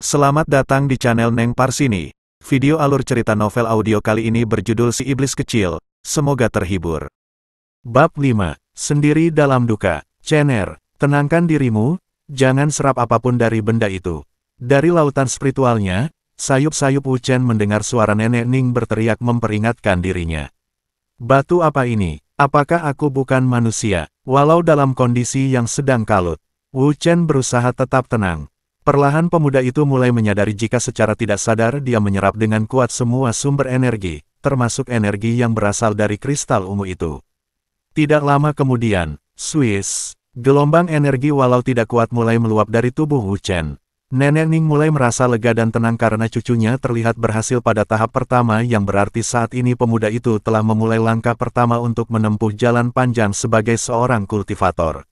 Selamat datang di channel Neng Parsini. Video alur cerita novel audio kali ini berjudul Si Iblis Kecil. Semoga terhibur. Bab 5. Sendiri dalam duka. Cener, tenangkan dirimu, jangan serap apapun dari benda itu. Dari lautan spiritualnya, sayup-sayup Wu Chen mendengar suara Nenek Ning berteriak memperingatkan dirinya. Batu apa ini? Apakah aku bukan manusia? Walau dalam kondisi yang sedang kalut, Wu Chen berusaha tetap tenang. Perlahan pemuda itu mulai menyadari jika secara tidak sadar dia menyerap dengan kuat semua sumber energi, termasuk energi yang berasal dari kristal ungu itu. Tidak lama kemudian, Swiss, gelombang energi walau tidak kuat mulai meluap dari tubuh Wu Chen. Nenek Ning mulai merasa lega dan tenang karena cucunya terlihat berhasil pada tahap pertama yang berarti saat ini pemuda itu telah memulai langkah pertama untuk menempuh jalan panjang sebagai seorang kultivator.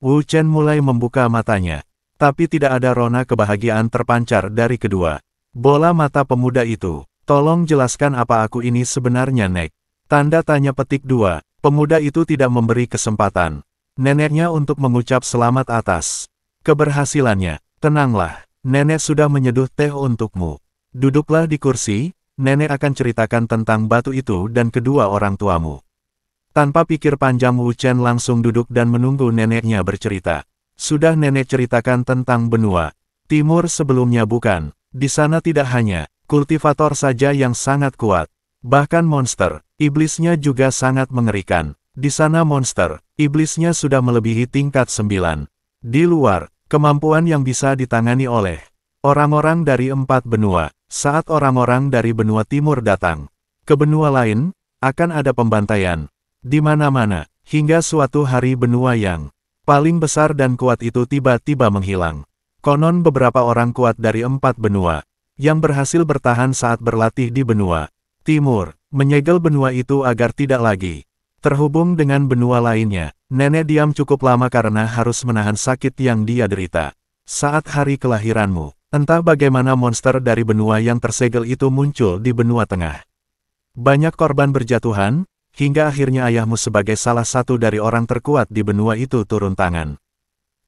Wu Chen mulai membuka matanya. Tapi tidak ada rona kebahagiaan terpancar dari kedua bola mata pemuda itu. Tolong jelaskan apa aku ini sebenarnya, Nek. Tanda tanya petik 2. Pemuda itu tidak memberi kesempatan neneknya untuk mengucap selamat atas keberhasilannya. Tenanglah, nenek sudah menyeduh teh untukmu. Duduklah di kursi, nenek akan ceritakan tentang batu itu dan kedua orang tuamu. Tanpa pikir panjang Wu Chen langsung duduk dan menunggu neneknya bercerita. Sudah nenek ceritakan tentang benua timur sebelumnya bukan? Di sana tidak hanya kultivator saja yang sangat kuat. Bahkan monster iblisnya juga sangat mengerikan. Di sana monster iblisnya sudah melebihi tingkat 9. Di luar, kemampuan yang bisa ditangani oleh orang-orang dari 4 benua. Saat orang-orang dari benua timur datang ke benua lain, akan ada pembantaian di mana-mana, hingga suatu hari benua yang paling besar dan kuat itu tiba-tiba menghilang. Konon beberapa orang kuat dari 4 benua, yang berhasil bertahan saat berlatih di benua timur, menyegel benua itu agar tidak lagi terhubung dengan benua lainnya. Nenek diam cukup lama karena harus menahan sakit yang dia derita. Saat hari kelahiranmu, entah bagaimana monster dari benua yang tersegel itu muncul di benua tengah. Banyak korban berjatuhan, hingga akhirnya ayahmu sebagai salah satu dari orang terkuat di benua itu turun tangan.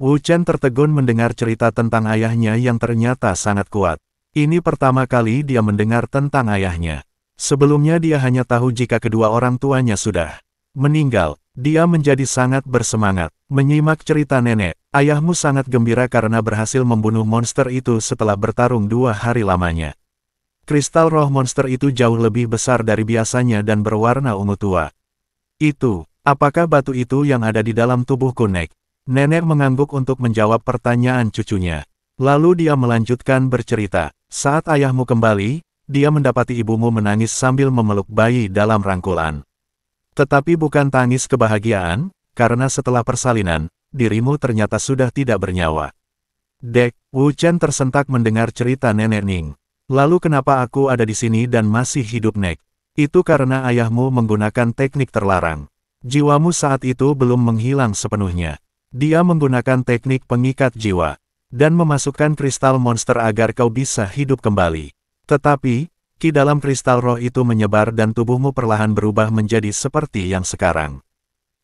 Wu Chen tertegun mendengar cerita tentang ayahnya yang ternyata sangat kuat. Ini pertama kali dia mendengar tentang ayahnya. Sebelumnya dia hanya tahu jika kedua orang tuanya sudah meninggal. Dia menjadi sangat bersemangat menyimak cerita nenek. Ayahmu sangat gembira karena berhasil membunuh monster itu setelah bertarung 2 hari lamanya. Kristal roh monster itu jauh lebih besar dari biasanya dan berwarna ungu tua. Itu, apakah batu itu yang ada di dalam tubuhku, Nek? Nenek mengangguk untuk menjawab pertanyaan cucunya. Lalu dia melanjutkan bercerita. Saat ayahmu kembali, dia mendapati ibumu menangis sambil memeluk bayi dalam rangkulan. Tetapi bukan tangis kebahagiaan, karena setelah persalinan, dirimu ternyata sudah tidak bernyawa. Dek, Wu Chen tersentak mendengar cerita Nenek Ning. Lalu kenapa aku ada di sini dan masih hidup, Nek? Itu karena ayahmu menggunakan teknik terlarang. Jiwamu saat itu belum menghilang sepenuhnya. Dia menggunakan teknik pengikat jiwa dan memasukkan kristal monster agar kau bisa hidup kembali. Tetapi, ki dalam kristal roh itu menyebar dan tubuhmu perlahan berubah menjadi seperti yang sekarang.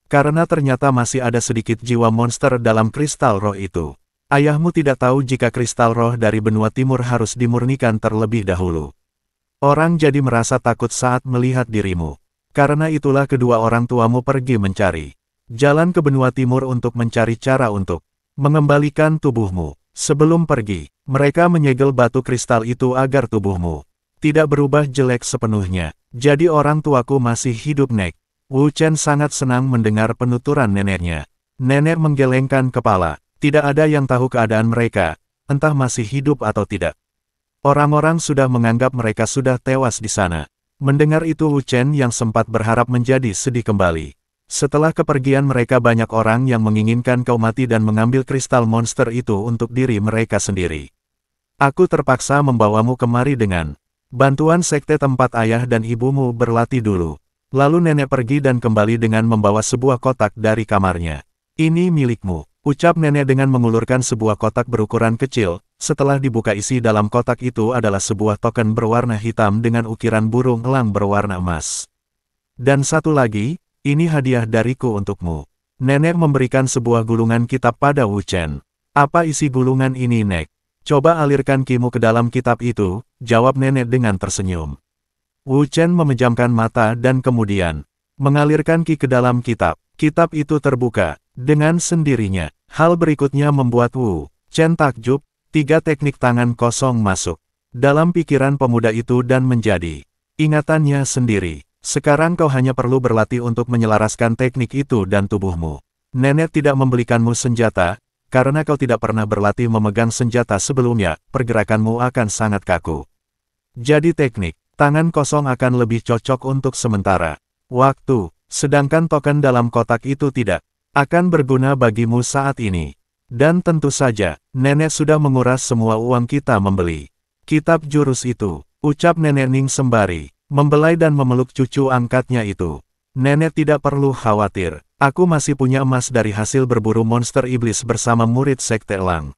Karena ternyata masih ada sedikit jiwa monster dalam kristal roh itu. Ayahmu tidak tahu jika kristal roh dari benua timur harus dimurnikan terlebih dahulu. Orang jadi merasa takut saat melihat dirimu. Karena itulah kedua orang tuamu pergi mencari jalan ke benua timur untuk mencari cara untuk mengembalikan tubuhmu. Sebelum pergi, mereka menyegel batu kristal itu agar tubuhmu tidak berubah jelek sepenuhnya. Jadi orang tuaku masih hidup, Nek. Wu Chen sangat senang mendengar penuturan neneknya. Nenek menggelengkan kepala. Tidak ada yang tahu keadaan mereka, entah masih hidup atau tidak. Orang-orang sudah menganggap mereka sudah tewas di sana. Mendengar itu Wu Chen yang sempat berharap menjadi sedih kembali. Setelah kepergian mereka banyak orang yang menginginkan kau mati dan mengambil kristal monster itu untuk diri mereka sendiri. Aku terpaksa membawamu kemari dengan bantuan sekte tempat ayah dan ibumu berlatih dulu. Lalu nenek pergi dan kembali dengan membawa sebuah kotak dari kamarnya. Ini milikmu, ucap nenek dengan mengulurkan sebuah kotak berukuran kecil. Setelah dibuka isi dalam kotak itu adalah sebuah token berwarna hitam dengan ukiran burung elang berwarna emas. Dan satu lagi, ini hadiah dariku untukmu. Nenek memberikan sebuah gulungan kitab pada Wu Chen. Apa isi gulungan ini, Nek? Coba alirkan kimu ke dalam kitab itu, jawab nenek dengan tersenyum. Wu Chen memejamkan mata dan kemudian mengalirkan ki ke dalam kitab. Kitab itu terbuka dengan sendirinya. Hal berikutnya membuat Wu Chen takjub, 3 teknik tangan kosong masuk dalam pikiran pemuda itu dan menjadi ingatannya sendiri. Sekarang kau hanya perlu berlatih untuk menyelaraskan teknik itu dan tubuhmu. Nenek tidak membelikanmu senjata, karena kau tidak pernah berlatih memegang senjata sebelumnya, pergerakanmu akan sangat kaku. Jadi teknik tangan kosong akan lebih cocok untuk sementara waktu, sedangkan token dalam kotak itu tidak akan berguna bagimu saat ini. Dan tentu saja, nenek sudah menguras semua uang kita membeli kitab jurus itu, ucap nenek Ning sembari membelai dan memeluk cucu angkatnya itu. Nenek tidak perlu khawatir, aku masih punya emas dari hasil berburu monster iblis bersama murid Sekte Elang.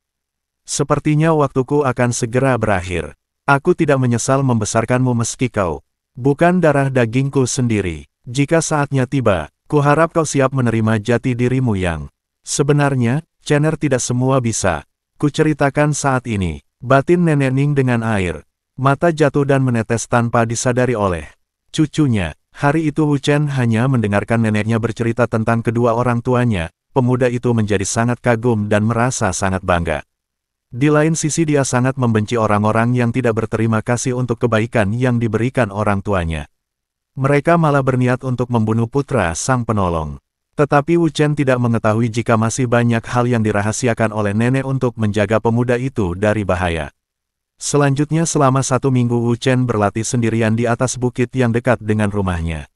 Sepertinya waktuku akan segera berakhir. Aku tidak menyesal membesarkanmu meski kau bukan darah dagingku sendiri. Jika saatnya tiba, kuharap kau siap menerima jati dirimu yang sebenarnya. Chener tidak semua bisa kuceritakan saat ini. Batin nenek Ning dengan air mata jatuh dan menetes tanpa disadari oleh cucunya. Hari itu Wu Chen hanya mendengarkan neneknya bercerita tentang kedua orang tuanya. Pemuda itu menjadi sangat kagum dan merasa sangat bangga. Di lain sisi dia sangat membenci orang-orang yang tidak berterima kasih untuk kebaikan yang diberikan orang tuanya. Mereka malah berniat untuk membunuh putra sang penolong. Tetapi Wu Chen tidak mengetahui jika masih banyak hal yang dirahasiakan oleh nenek untuk menjaga pemuda itu dari bahaya. Selanjutnya selama 1 minggu Wu Chen berlatih sendirian di atas bukit yang dekat dengan rumahnya.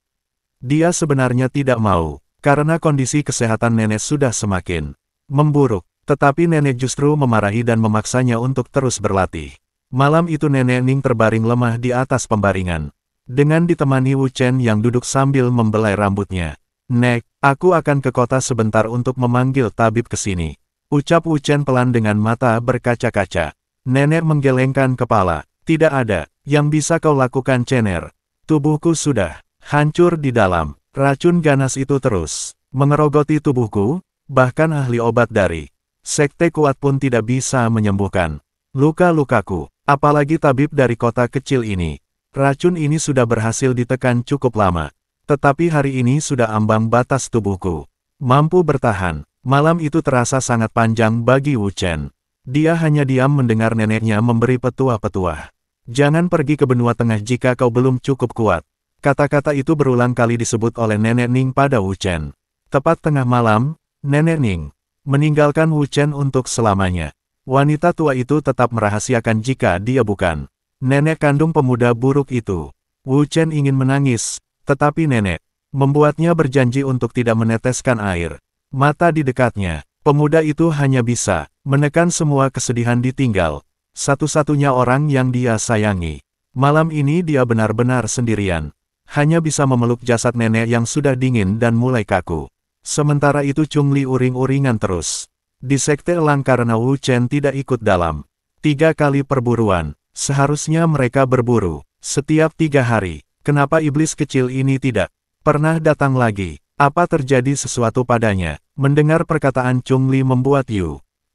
Dia sebenarnya tidak mau, karena kondisi kesehatan nenek sudah semakin memburuk. Tetapi nenek justru memarahi dan memaksanya untuk terus berlatih. Malam itu nenek Ning terbaring lemah di atas pembaringan. Dengan ditemani Wu Chen yang duduk sambil membelai rambutnya. Nek, aku akan ke kota sebentar untuk memanggil tabib ke sini. Ucap Wu Chen pelan dengan mata berkaca-kaca. Nenek menggelengkan kepala. Tidak ada yang bisa kau lakukan, Chener. Tubuhku sudah hancur di dalam. Racun ganas itu terus mengerogoti tubuhku, bahkan ahli obat dari sekte kuat pun tidak bisa menyembuhkan luka-lukaku. Apalagi tabib dari kota kecil ini. Racun ini sudah berhasil ditekan cukup lama. Tetapi hari ini sudah ambang batas tubuhku mampu bertahan. Malam itu terasa sangat panjang bagi Wu Chen. Dia hanya diam mendengar neneknya memberi petuah-petuah. Jangan pergi ke benua tengah jika kau belum cukup kuat. Kata-kata itu berulang kali disebut oleh nenek Ning pada Wu Chen. Tepat tengah malam, nenek Ning meninggalkan Wu Chen untuk selamanya. Wanita tua itu tetap merahasiakan jika dia bukan nenek kandung pemuda buruk itu. Wu Chen ingin menangis, tetapi nenek membuatnya berjanji untuk tidak meneteskan air mata di dekatnya. Pemuda itu hanya bisa menekan semua kesedihan ditinggal satu-satunya orang yang dia sayangi. Malam ini dia benar-benar sendirian. Hanya bisa memeluk jasad nenek yang sudah dingin dan mulai kaku. Sementara itu Chungli uring-uringan terus di Sekte Elang karena Wu Chen tidak ikut dalam 3 kali perburuan. Seharusnya mereka berburu setiap 3 hari. Kenapa iblis kecil ini tidak pernah datang lagi? Apa terjadi sesuatu padanya? Mendengar perkataan Chungli membuat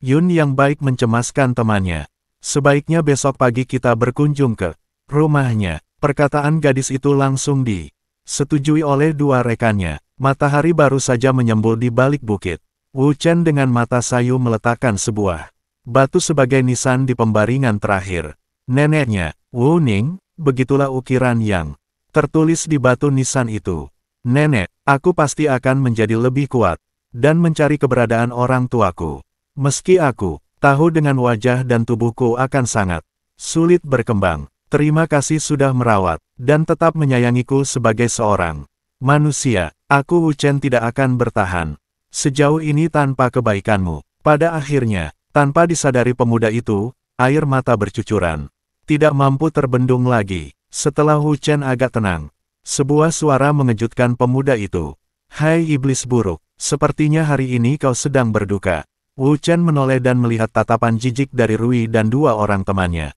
Yun yang baik mencemaskan temannya. Sebaiknya besok pagi kita berkunjung ke rumahnya. Perkataan gadis itu langsung disetujui oleh 2 rekannya. Matahari baru saja menyembul di balik bukit. Wu Chen dengan mata sayu meletakkan sebuah batu sebagai nisan di pembaringan terakhir. Neneknya, Wu Ning, begitulah ukiran yang tertulis di batu nisan itu. Nenek, aku pasti akan menjadi lebih kuat dan mencari keberadaan orang tuaku. Meski aku tahu dengan wajah dan tubuhku akan sangat sulit berkembang. Terima kasih sudah merawat dan tetap menyayangiku sebagai seorang manusia. Aku Wu Chen tidak akan bertahan sejauh ini tanpa kebaikanmu. Pada akhirnya, tanpa disadari pemuda itu, air mata bercucuran. Tidak mampu terbendung lagi. Setelah Wu Chen agak tenang, sebuah suara mengejutkan pemuda itu. Hai iblis buruk, sepertinya hari ini kau sedang berduka. Wu Chen menoleh dan melihat tatapan jijik dari Rui dan 2 orang temannya.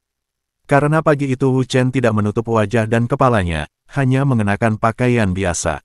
Karena pagi itu Wu Chen tidak menutup wajah dan kepalanya, hanya mengenakan pakaian biasa.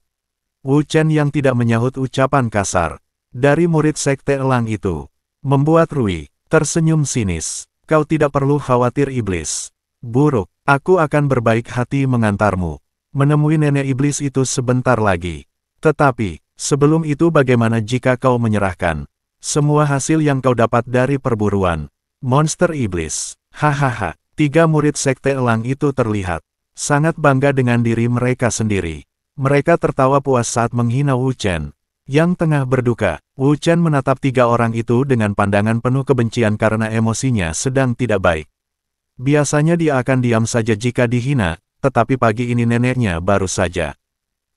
Wu Chen yang tidak menyahut ucapan kasar dari murid Sekte Elang itu, membuat Rui tersenyum sinis. Kau tidak perlu khawatir iblis. Buruk, aku akan berbaik hati mengantarmu menemui nenek iblis itu sebentar lagi. Tetapi, sebelum itu bagaimana jika kau menyerahkan semua hasil yang kau dapat dari perburuan monster iblis? Hahaha, 3 murid sekte elang itu terlihat sangat bangga dengan diri mereka sendiri. Mereka tertawa puas saat menghina Wu Chen yang tengah berduka. Wu Chen menatap 3 orang itu dengan pandangan penuh kebencian karena emosinya sedang tidak baik. Biasanya dia akan diam saja jika dihina, tetapi pagi ini neneknya baru saja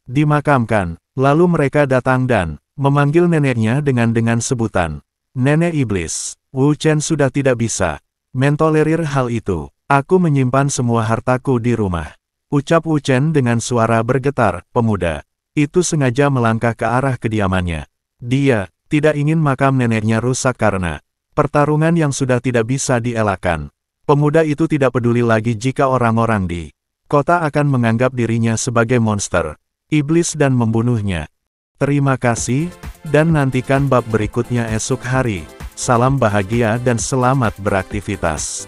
dimakamkan. Lalu mereka datang dan memanggil neneknya dengan sebutan Nenek Iblis. Wu Chen sudah tidak bisa mentolerir hal itu. Aku menyimpan semua hartaku di rumah, ucap Wu Chen dengan suara bergetar. Pemuda itu sengaja melangkah ke arah kediamannya. Dia tidak ingin makam neneknya rusak karena pertarungan yang sudah tidak bisa dielakkan. Pemuda itu tidak peduli lagi jika orang-orang di kota akan menganggap dirinya sebagai monster iblis dan membunuhnya. Terima kasih, dan nantikan bab berikutnya esok hari. Salam bahagia dan selamat beraktivitas.